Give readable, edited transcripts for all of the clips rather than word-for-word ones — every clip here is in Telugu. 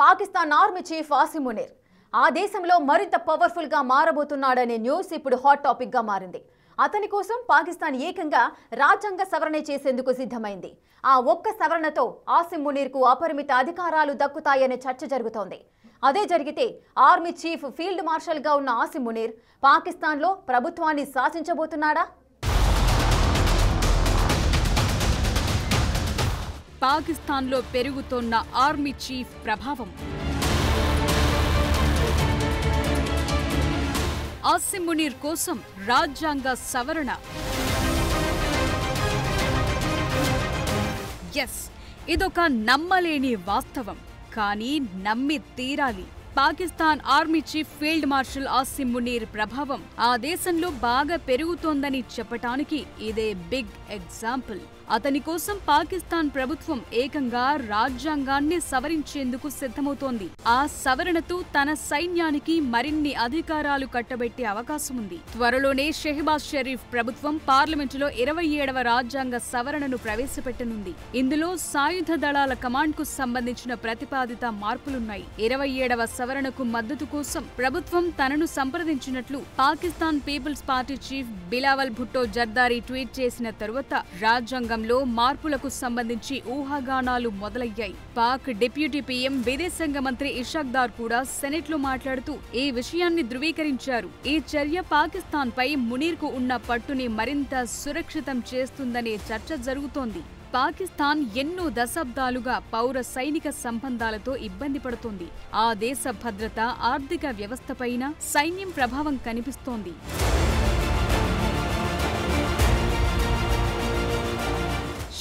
పాకిస్తాన్ ఆర్మీ చీఫ్ ఆసిమ్ మునీర్ ఆ దేశంలో మరింత పవర్ఫుల్ గా మారబోతున్నాడనే న్యూస్ ఇప్పుడు హాట్ టాపిక్ గా మారింది. అతని కోసం పాకిస్తాన్ ఏకంగా రాజ్యాంగ సవరణ చేసేందుకు సిద్ధమైంది. ఆ ఒక్క సవరణతో ఆసిమ్ మునీర్ కు అపరిమిత అధికారాలు దక్కుతాయనే చర్చ జరుగుతోంది. అదే జరిగితే ఆర్మీ చీఫ్ ఫీల్డ్ మార్షల్ గా ఉన్న ఆసిమ్ మునీర్ పాకిస్తాన్ లో ప్రభుత్వాన్ని శాసించబోతున్నాడా? పాకిస్తాన్లో పెరుగుతోన్న ఆర్మీ చీఫ్ ప్రభావం. ఆసిమ్ మునీర్ కోసం రాజ్యాంగ సవరణ. ఎస్, ఇదొక నమ్మలేని వాస్తవం, కానీ నమ్మి తీరాలి. Pakistan army chief field marshal Asim Munir ప్రభావం ఆ దేశంలో బాగా పెరుగుతోందని చెప్పటానికి ఇదే బిగ్ ఎగ్జాంపుల్. అతని కోసం పాకిస్తాన్ ప్రభుత్వం ఏకంగా రాజ్యాంగాన్ని సవరించేందుకు సిద్ధమవుతోంది. ఆ సవరణతో తన సైన్యానికి మరిన్ని అధికారాలు కట్టబెట్టే అవకాశం ఉంది. త్వరలోనే షెహబాజ్ షరీఫ్ ప్రభుత్వం పార్లమెంటులో 27వ రాజ్యాంగ సవరణను ప్రవేశపెట్టనుంది. ఇందులో సాయుధ దళాల కమాండ్ కు సంబంధించిన ప్రతిపాదిత మార్పులున్నాయి. 27వ సవరణకు మద్దతు కోసం ప్రభుత్వం తనను సంప్రదించినట్లు Pakistan Peoples Party chief Bilawal Bhutto Zardari tweet చేసిన తరువాత రాజ్యాంగంలో మార్పులకు సంబంధించి ఊహాగానాలు మొదలయ్యాయి. పాక్ డిప్యూటీ పీఎం విదేశాంగ మంత్రి ఇషాక్ దార్ కూడా సెనెట్ లో మాట్లాడుతూ ఈ విషయాన్ని ధృవీకరించారు. ఈ చర్య పాకిస్తాన్ పై మునీర్ కు ఉన్న పట్టుని మరింత సురక్షితం చేస్తుందనే చర్చ జరుగుతోంది. పాకిస్తాన్ ఎన్నో దశాబ్దాలుగా పౌర సైనిక సంబంధాలతో ఇబ్బంది పడుతోంది. ఆ దేశ భద్రత, ఆర్థిక వ్యవస్థపైన సైన్యం ప్రభావం కనిపిస్తోంది.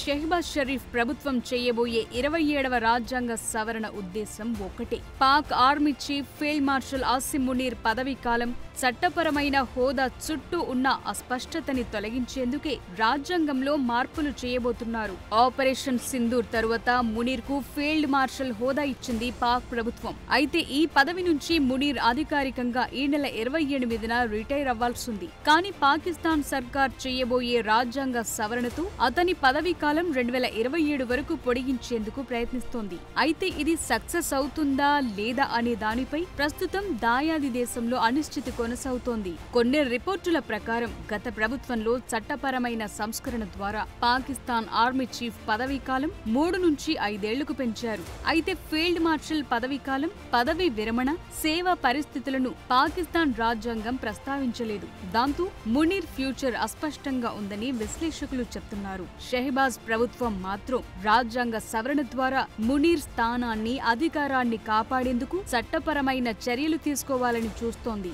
షెహబాజ్ షరీఫ్ ప్రభుత్వం చేయబోయే 27వ రాజ్యాంగ సవరణ ఉద్దేశం ఒకటే. Pak army chief field marshal Asim Munir పదవీ కాలం, చట్టపరమైన హోదా చుట్టూ ఉన్న అస్పష్టతని తొలగించేందుకే రాజ్యాంగంలో మార్పులు చేయబోతున్నారు. ఆపరేషన్ సింధూర్ తరువాత మునీర్ కు ఫీల్డ్ మార్షల్ హోదా ఇచ్చింది పాక్ ప్రభుత్వం. అయితే ఈ పదవి నుంచి మునీర్ అధికారికంగా ఈ నెల 28న రిటైర్ అవ్వాల్సింది. కానీ పాకిస్తాన్ సర్కార్ చేయబోయే రాజ్యాంగ సవరణతో అతని పదవీ కాలం 2027 వరకు పొడిగించేందుకు ప్రయత్నిస్తోంది. అయితే ఇది సక్సెస్ అవుతుందా లేదా అనే దానిపై ప్రస్తుతం దాయాది దేశంలో అనిశ్చితి కొనసాగుతోంది. కొన్ని రిపోర్టుల ప్రకారం గత ప్రభుత్వంలో చట్టపరమైన సంస్కరణ ద్వారా పాకిస్తాన్ ఆర్మీ చీఫ్ పదవీ కాలం 3 నుంచి 5 ఏళ్లకు పెంచారు. అయితే ఫీల్డ్ మార్షల్ పదవీ కాలం, పదవీ విరమణ, సేవా పరిస్థితులను పాకిస్తాన్ రాజ్యాంగం ప్రస్తావించలేదు. దాంతో మునీర్ ఫ్యూచర్ అస్పష్టంగా ఉందని విశ్లేషకులు చెప్తున్నారు. షెహబాజ్ ప్రభుత్వం మాత్రం రాజ్యాంగ సవరణ ద్వారా మునీర్ స్థానాన్ని, అధికారాన్ని కాపాడేందుకు చట్టపరమైన చర్యలు తీసుకోవాలని చూస్తోంది.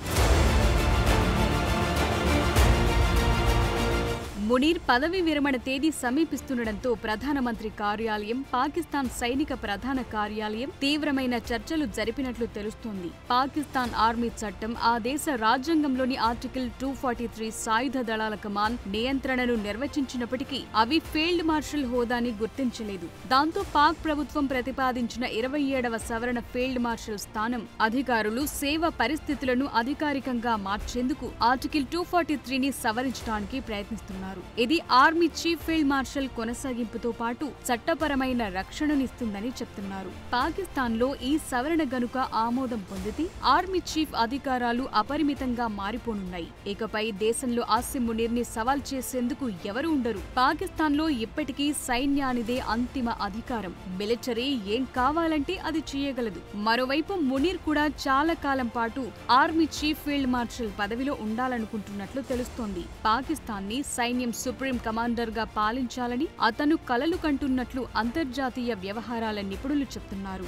మునీర్ పదవీ విరమణ తేదీ సమీపిస్తుండటంతో ప్రధానమంత్రి కార్యాలయం, పాకిస్తాన్ సైనిక ప్రధాన కార్యాలయం తీవ్రమైన చర్చలు జరిపినట్లు తెలుస్తోంది. పాకిస్తాన్ ఆర్మీ చట్టం ఆ దేశ రాజ్యాంగంలోని ఆర్టికల్ 243 సాయుధ దళాల కమాండ్ నియంత్రణను నిర్వచించినప్పటికీ అవి ఫీల్డ్ మార్షల్ హోదాని గుర్తించలేదు. దాంతో పాక్ ప్రభుత్వం ప్రతిపాదించిన 27వ సవరణ ఫీల్డ్ మార్షల్ స్థానం, అధికారులు, సేవ పరిస్థితులను అధికారికంగా మార్చేందుకు ఆర్టికల్ 243ని సవరించడానికి ప్రయత్నిస్తున్నారు. ఇది ఆర్మీ చీఫ్ ఫీల్డ్ మార్షల్ కొనసాగింపుతో పాటు చట్టపరమైన రక్షణనిస్తుందని చెప్తున్నారు. పాకిస్తాన్ లో ఈ సవరణ గనుక ఆమోదం పొందితే ఆర్మీ చీఫ్ అధికారాలు అపరిమితంగా మారిపోనున్నాయి. ఇకపై దేశంలో ఆసిమ్ మునీర్ ని సవాల్ చేసేందుకు ఎవరు ఉండరు. పాకిస్తాన్ లో ఇప్పటికీ సైన్యానిదే అంతిమ అధికారం. మిలిటరీ ఏం కావాలంటే అది చేయగలదు. మరోవైపు మునీర్ కూడా చాలా కాలం పాటు ఆర్మీ చీఫ్ ఫీల్డ్ మార్షల్ పదవిలో ఉండాలనుకుంటున్నట్లు తెలుస్తోంది. పాకిస్తాన్ ని సైన్యం సుప్రీం కమాండర్ గా పాలించాలని అతను కలలు కంటున్నట్లు అంతర్జాతీయ వ్యవహారాల నిపుణులు చెప్తున్నారు.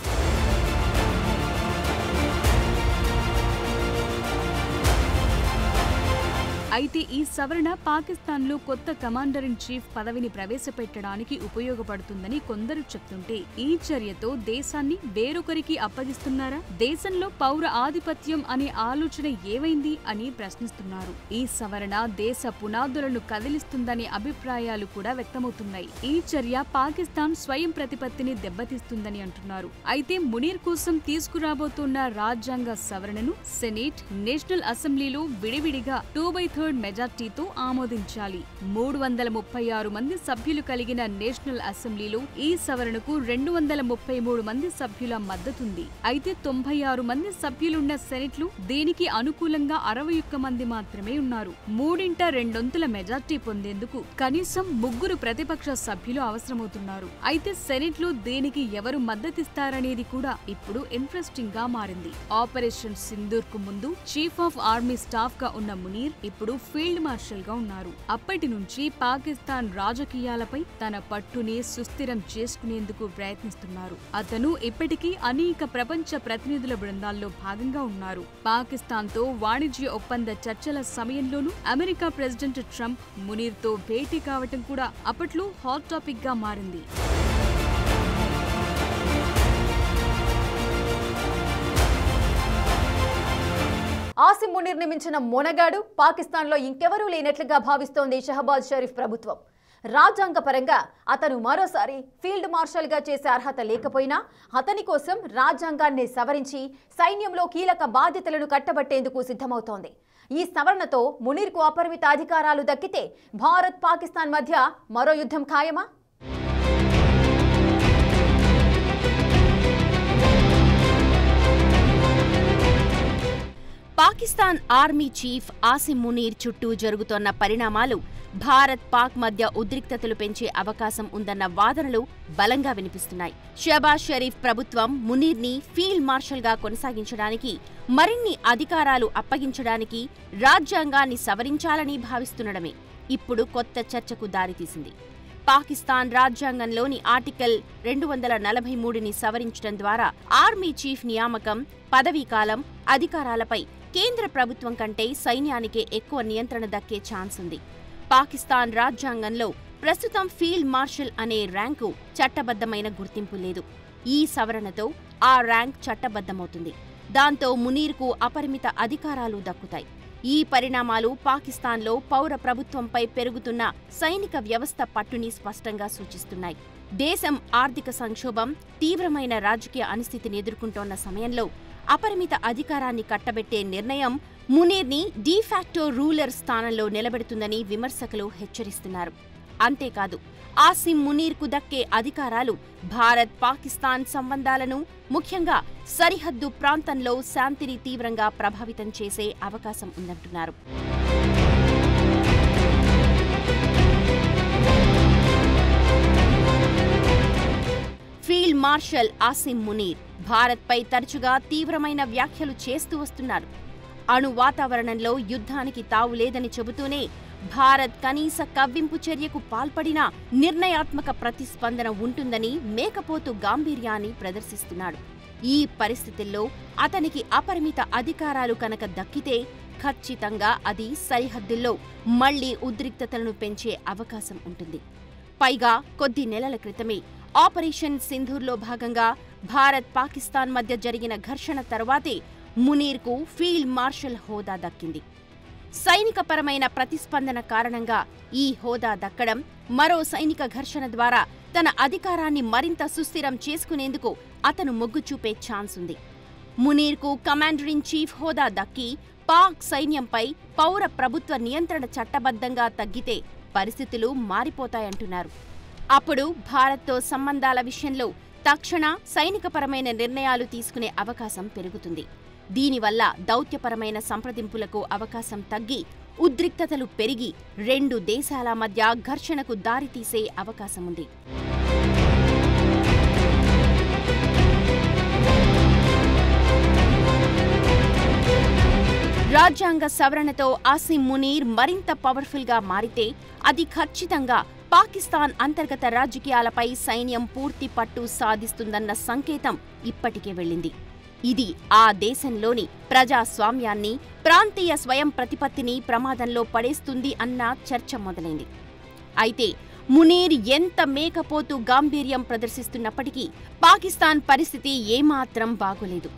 అయితే ఈ సవరణ పాకిస్తాన్లో కొత్త కమాండర్ ఇన్ చీఫ్ పదవిని ప్రవేశపెట్టడానికి ఉపయోగపడుతుందని కొందరు చెప్తుంటే, ఈ చర్యతో దేశాన్ని వేరొకరికి అప్పగిస్తున్నారా? దేశంలో పౌర ఆధిపత్యం అనే ఆలోచన ఏమైంది అని ప్రశ్నిస్తున్నారు. ఈ సవరణ దేశ పునాదులను కదిలిస్తుందనే అభిప్రాయాలు కూడా వ్యక్తమవుతున్నాయి. ఈ చర్య పాకిస్తాన్ స్వయం ప్రతిపత్తిని దెబ్బతీస్తుందని అంటున్నారు. అయితే మునీర్ కోసం తీసుకురాబోతున్న రాజ్యాంగ సవరణను సెనేట్, నేషనల్ అసెంబ్లీలో విడివిడిగా 2/3 1/3 మెజార్టీతో ఆమోదించాలి. 336 మంది సభ్యులు కలిగిన నేషనల్ అసెంబ్లీలో ఈ సవరణకు 233 మంది సభ్యుల మద్దతుంది. అయితే 96 మంది సభ్యులున్న సెనెట్లు దీనికి అనుకూలంగా 61 మంది మాత్రమే ఉన్నారు. 3/2 మెజార్టీ పొందేందుకు కనీసం 3 ప్రతిపక్ష సభ్యులు అవసరమవుతున్నారు. అయితే సెనెట్లో దీనికి ఎవరు మద్దతిస్తారనేది కూడా ఇప్పుడు ఇంట్రెస్టింగ్ గా మారింది. ఆపరేషన్ సింధూర్ కు ముందు చీఫ్ ఆఫ్ ఆర్మీ స్టాఫ్ గా ఉన్న మునీర్ ఇప్పుడు ఫీల్డ్ మార్షల్ గా ఉన్నారు. అప్పటి నుంచి పాకిస్తాన్ రాజకీయాలపై తన పట్టుని సుస్థిరం చేసుకునేందుకు ప్రయత్నిస్తున్నారు. అతను ఇప్పటికీ అనేక ప్రపంచ ప్రతినిధుల బృందాల్లో భాగంగా ఉన్నారు. పాకిస్తాన్ తో వాణిజ్య ఒప్పంద చర్చల సమయంలోనూ అమెరికా ప్రెసిడెంట్ ట్రంప్ మునీర్ తో భేటీ కావటం కూడా అప్పట్లో హాట్ టాపిక్ గా మారింది. ఆసిమ్ మునీర్ ని మించిన మొనగాడు పాకిస్తాన్లో ఇంకెవరూ లేనట్లుగా భావిస్తోంది షహబాజ్ షరీఫ్ ప్రభుత్వం. రాజ్యాంగపరంగా అతను మరోసారి ఫీల్డ్ మార్షల్ గా చేసే అర్హత లేకపోయినా అతని కోసం రాజ్యాంగాన్ని సవరించి సైన్యంలో కీలక బాధ్యతలను కట్టబట్టేందుకు సిద్ధమవుతోంది. ఈ సవరణతో మునీర్కు అపరిమిత అధికారాలు దక్కితే భారత్ పాకిస్తాన్ మధ్య మరో యుద్ధం ఖాయమా? పాకిస్తాన్ ఆర్మీ చీఫ్ ఆసిమ్ మునీర్ చుట్టూ జరుగుతోన్న పరిణామాలు భారత్ పాక్ మధ్య ఉద్రిక్తతలు పెంచే అవకాశం ఉందన్న వాదనలు బలంగా వినిపిస్తున్నాయి. షహబాజ్ షరీఫ్ ప్రభుత్వం మునీర్ని ఫీల్డ్ మార్షల్ గా కొనసాగించడానికి, మరిన్ని అధికారాలు అప్పగించడానికి రాజ్యాంగాన్ని సవరించాలని భావిస్తుండడమే ఇప్పుడు కొత్త చర్చకు దారితీసింది. పాకిస్తాన్ రాజ్యాంగంలోని ఆర్టికల్ 243ని సవరించడం ద్వారా ఆర్మీ చీఫ్ నియామకం, పదవీకాలం, అధికారాలపై కేంద్ర ప్రభుత్వం కంటే సైన్యానికే ఎక్కువ నియంత్రణ దక్కే ఛాన్స్ ఉంది. పాకిస్తాన్ రాజ్యాంగంలో ప్రస్తుతం ఫీల్డ్ మార్షల్ అనే ర్యాంకు చట్టబద్ధమైన గుర్తింపు లేదు. ఈ సవరణతో ఆ ర్యాంక్ చట్టబద్ధమవుతుంది. దాంతో మునీర్కు అపరిమిత అధికారాలు దక్కుతాయి. ఈ పరిణామాలు పాకిస్తాన్లో పౌర ప్రభుత్వంపై పెరుగుతున్న సైనిక వ్యవస్థ పట్టుని స్పష్టంగా సూచిస్తున్నాయి. దేశం ఆర్థిక సంక్షోభం, తీవ్రమైన రాజకీయ అనిస్థితిని ఎదుర్కొంటోన్న సమయంలో అపరిమిత అధికారాన్ని కట్టబెట్టే నిర్ణయం మునీర్ని డీఫాక్టో రూలర్ స్థానంలో నిలబెడుతుందని విమర్శకులు హెచ్చరిస్తున్నారు. అంతేకాదు, ఆసిమ్ మునీర్కు దక్కే అధికారాలు భారత్ పాకిస్తాన్ సంబంధాలను, ముఖ్యంగా సరిహద్దు ప్రాంతంలో శాంతిని తీవ్రంగా ప్రభావితం చేసే అవకాశం ఉందంటున్నారు. ఫీల్డ్ మార్షల్ ఆసిమ్ మునీర్ భారత్పై తరచుగా తీవ్రమైన వ్యాఖ్యలు చేస్తూ వస్తున్నారు. అణు వాతావరణంలో యుద్ధానికి తావులేదని చెబుతూనే భారత్ కనీస కవ్వింపు చర్యకు పాల్పడినా నిర్ణయాత్మక ప్రతిస్పందన ఉంటుందని మేకపోతు గాంభీర్యాన్ని ప్రదర్శిస్తున్నాడు. ఈ పరిస్థితుల్లో అతనికి అపరిమిత అధికారాలు కనుక దక్కితే ఖచ్చితంగా అది సరిహద్దుల్లో మళ్లీ ఉద్రిక్తతలను పెంచే అవకాశం ఉంటుంది. పైగా కొద్ది నెలల క్రితమే ఆపరేషన్ సింధూర్లో భాగంగా భారత్ పాకిస్తాన్ మధ్య జరిగిన ఘర్షణ తర్వాతే మునీర్కు ఫీల్డ్ మార్షల్ హోదా దక్కింది. సైనికపరమైన ప్రతిస్పందన కారణంగా ఈ హోదా దక్కడం, మరో సైనిక ఘర్షణ ద్వారా తన అధికారాన్ని మరింత సుస్థిరం చేసుకునేందుకు అతను మొగ్గు చూపే ఛాన్స్ ఉంది. మునీర్కు కమాండర్ ఇన్ చీఫ్ హోదా దక్కి పాక్ సైన్యంపై పౌర ప్రభుత్వ నియంత్రణ చట్టబద్ధంగా తగ్గితే పరిస్థితులు మారిపోతాయంటున్నారు. అప్పుడు భారత్తో సంబంధాల విషయంలో తక్షణ సైనికపరమైన నిర్ణయాలు తీసుకునే అవకాశం పెరుగుతుంది. దీనివల్ల దౌత్యపరమైన సంప్రదింపులకు అవకాశం తగ్గి ఉద్రిక్తతలు పెరిగి 2 దేశాల మధ్య ఘర్షణకు దారితీసే అవకాశముంది. రాజ్యాంగ సవరణతో ఆసిమ్ మునీర్ మరింత పవర్ఫుల్ గా మారితే అది ఖచ్చితంగా పాకిస్తాన్ అంతర్గత రాజకీయాలపై సైన్యం పూర్తి పట్టు సాధిస్తుందన్న సంకేతం ఇప్పటికే వెళ్ళింది. ఇది ఆ దేశంలోని ప్రజాస్వామ్యాన్ని, ప్రాంతీయ స్వయం ప్రతిపత్తిని ప్రమాదంలో పడేస్తుంది అన్న చర్చ మొదలైంది. అయితే మునీర్ ఎంత మేకపోతు గాంభీర్యం ప్రదర్శిస్తున్నప్పటికీ పాకిస్తాన్ పరిస్థితి ఏమాత్రం బాగోలేదు.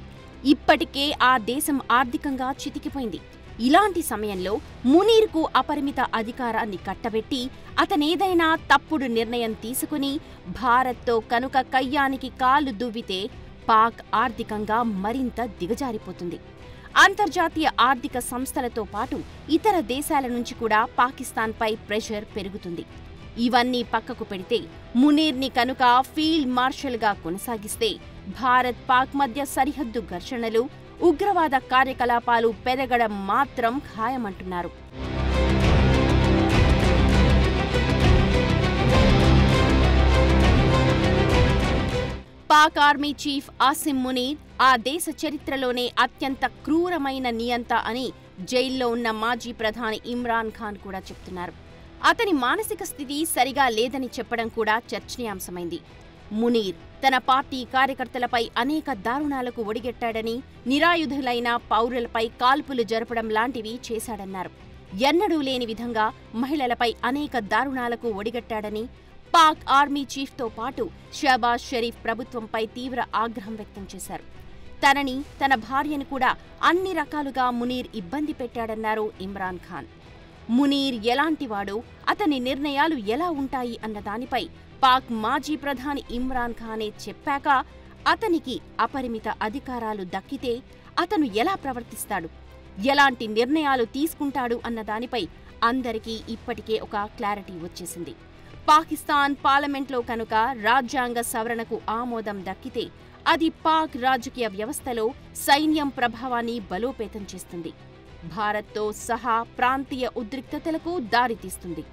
ఇప్పటికే ఆ దేశం ఆర్థికంగా చితికిపోయింది. ఇలాంటి సమయంలో మునీర్కు అపరిమిత అధికారాన్ని కట్టబెట్టి అతనేదైనా తప్పుడు నిర్ణయం తీసుకుని భారత్తో కనుక కయ్యానికి కాలు దువ్వితే పాక్ ఆర్థికంగా మరింత దిగజారిపోతుంది. అంతర్జాతీయ ఆర్థిక సంస్థలతో పాటు ఇతర దేశాల నుంచి కూడా పాకిస్తాన్పై ప్రెషర్ పెరుగుతుంది. ఇవన్నీ పక్కకు పెడితే మునీర్ని కనుక ఫీల్డ్ మార్షల్గా కొనసాగిస్తే భారత్ పాక్ మధ్య సరిహద్దు ఘర్షణలు, ఉగ్రవాద కార్యకలాపాలు పెరగడం మాత్రం ఖాయమంటున్నారు. పాక్ ఆర్మీ చీఫ్ ఆసిమ్ మునీర్ ఆ దేశ చరిత్రలోనే అత్యంత క్రూరమైన నియంత అని జైల్లో ఉన్న మాజీ ప్రధాని ఇమ్రాన్ ఖాన్ కూడా చెప్తున్నారు. అతని మానసిక స్థితి సరిగా లేదని చెప్పడం కూడా చర్చనీయాంశమైంది. మునీర్ తన పార్టీ కార్యకర్తలపై అనేక దారుణాలకు ఒడిగట్టాడని, నిరాయుధులైన పౌరులపై కాల్పులు జరపడం లాంటివి చేశాడన్నారు. ఎన్నడూ లేని విధంగా మహిళలపై అనేక దారుణాలకు ఒడిగట్టాడని పాక్ ఆర్మీ చీఫ్తో పాటు షహబాజ్ షరీఫ్ ప్రభుత్వంపై తీవ్ర ఆగ్రహం వ్యక్తం చేశారు. తనని, తన భార్యను కూడా అన్ని రకాలుగా మునీర్ ఇబ్బంది పెట్టాడన్నారు ఇమ్రాన్ ఖాన్. మునీర్ ఎలాంటివాడో, అతని నిర్ణయాలు ఎలా ఉంటాయి అన్న దానిపై పాక్ మాజీ ప్రధాని ఇమ్రాన్ ఖానే చెప్పాక అతనికి అపరిమిత అధికారాలు దక్కితే అతను ఎలా ప్రవర్తిస్తాడు, ఎలాంటి నిర్ణయాలు తీసుకుంటాడు అన్న దానిపై అందరికీ ఇప్పటికే ఒక క్లారిటీ వచ్చేసింది. పాకిస్తాన్ పార్లమెంట్లో కనుక రాజ్యాంగ సవరణకు ఆమోదం దక్కితే అది పాక్ రాజకీయ వ్యవస్థలో సైన్యం ప్రభావాన్ని బలోపేతం చేస్తుంది. భారత్తో సహా ప్రాంతీయ ఉద్రిక్తతలకు దారితీస్తుంది.